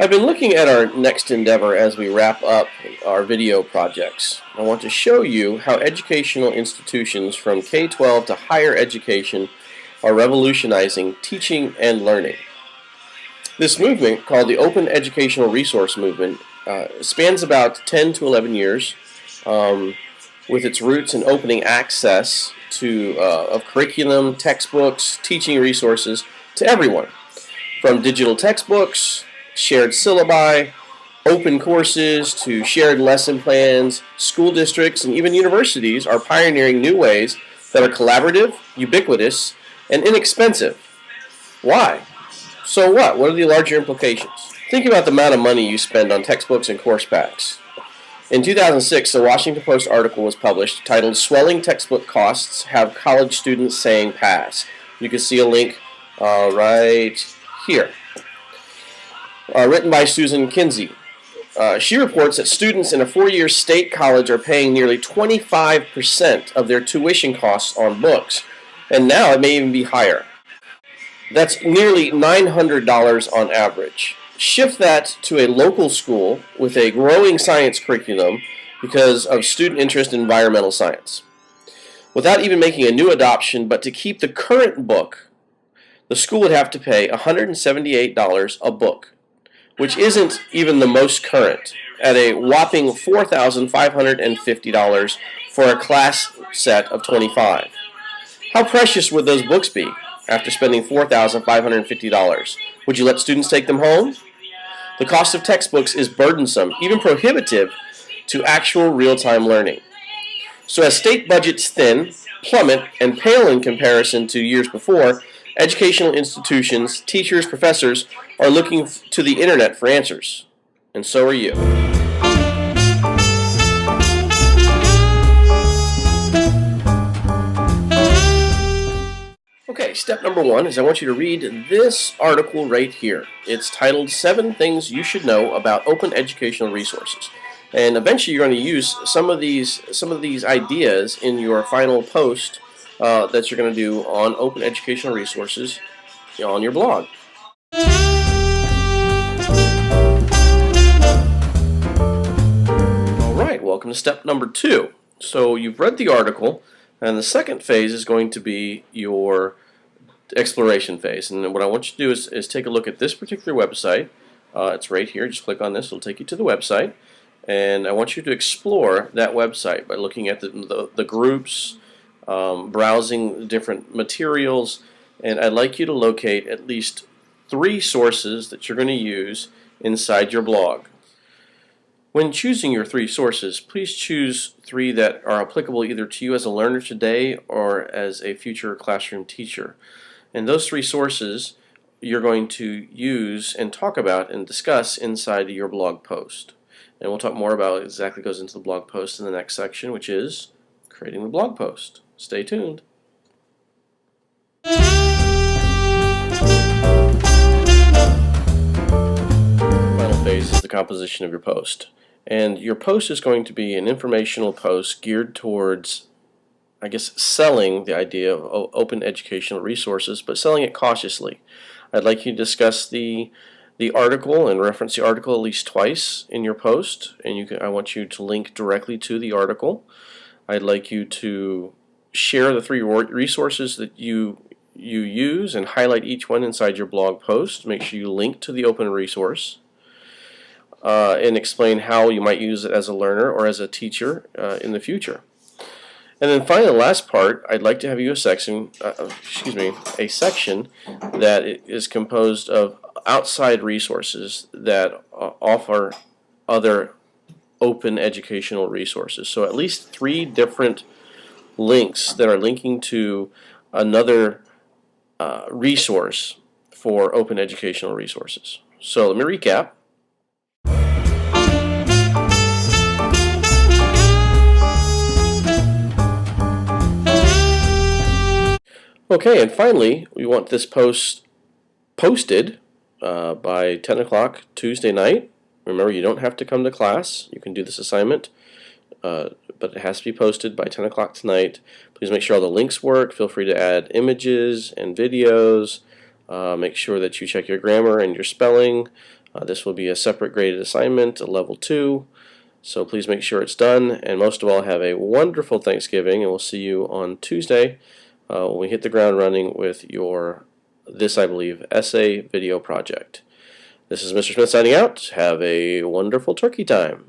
I've been looking at our next endeavor as we wrap up our video projects. I want to show you how educational institutions from K-12 to higher education are revolutionizing teaching and learning. This movement, called the Open Educational Resource Movement, spans about 10 to 11 years with its roots in opening access of curriculum, textbooks, teaching resources to everyone, from digital textbooks, shared syllabi, open courses, to shared lesson plans. School districts and even universities are pioneering new ways that are collaborative, ubiquitous, and inexpensive. Why? So what? What are the larger implications? Think about the amount of money you spend on textbooks and course packs. In 2006, a Washington Post article was published titled "Swelling Textbook Costs Have College Students Saying Pass." You can see a link right here. Written by Susan Kinsey. She reports that students in a four-year state college are paying nearly 25% of their tuition costs on books, and now it may even be higher. That's nearly $900 on average. Shift that to a local school with a growing science curriculum because of student interest in environmental science. Without even making a new adoption, but to keep the current book, the school would have to pay $178 a book, which isn't even the most current, at a whopping $4,550 for a class set of 25. How precious would those books be after spending $4,550? Would you let students take them home? The cost of textbooks is burdensome, even prohibitive, to actual real-time learning. So as state budgets thin, plummet, and pale in comparison to years before, educational institutions, teachers, professors are looking to the internet for answers. And so are you. Okay, step number one is I want you to read this article right here. It's titled 7 Things You Should Know About Open Educational Resources. And eventually you're going to use some of these ideas in your final post that you're going to do on open educational resources on your blog. Alright, welcome to step number 2. So you've read the article, and the second phase is going to be your exploration phase. And what I want you to do is take a look at this particular website. It's right here. Just click on this. It'll take you to the website. And I want you to explore that website by looking at the groups, browsing different materials, and I'd like you to locate at least 3 sources that you're going to use inside your blog. When choosing your 3 sources, please choose 3 that are applicable either to you as a learner today or as a future classroom teacher. And those 3 sources you're going to use and talk about and discuss inside your blog post. And we'll talk more about what exactly goes into the blog post in the next section, which is creating the blog post. Stay tuned. Final phase is the composition of your post. And your post is going to be an informational post geared towards, I guess, selling the idea of open educational resources, but selling it cautiously. I'd like you to discuss the article and reference the article at least twice in your post, and I want you to link directly to the article. I'd like you to share the 3 resources that you use and highlight each one inside your blog post. Make sure you link to the open resource and explain how you might use it as a learner or as a teacher in the future. And then finally, the last part, I'd like to have you a section that is composed of outside resources that offer other open educational resources. So at least 3 different links that are linking to another resource for open educational resources. So let me recap. Okay, and finally, we want this post posted by 10 o'clock Tuesday night. Remember, you don't have to come to class. You can do this assignment, but it has to be posted by 10 o'clock tonight. Please make sure all the links work. Feel free to add images and videos. Make sure that you check your grammar and your spelling. This will be a separate graded assignment, a level 2. So please make sure it's done, and most of all, have a wonderful Thanksgiving, and we'll see you on Tuesday when we hit the ground running with this, I believe, essay video project. This is Mr. Smith signing out. Have a wonderful turkey time.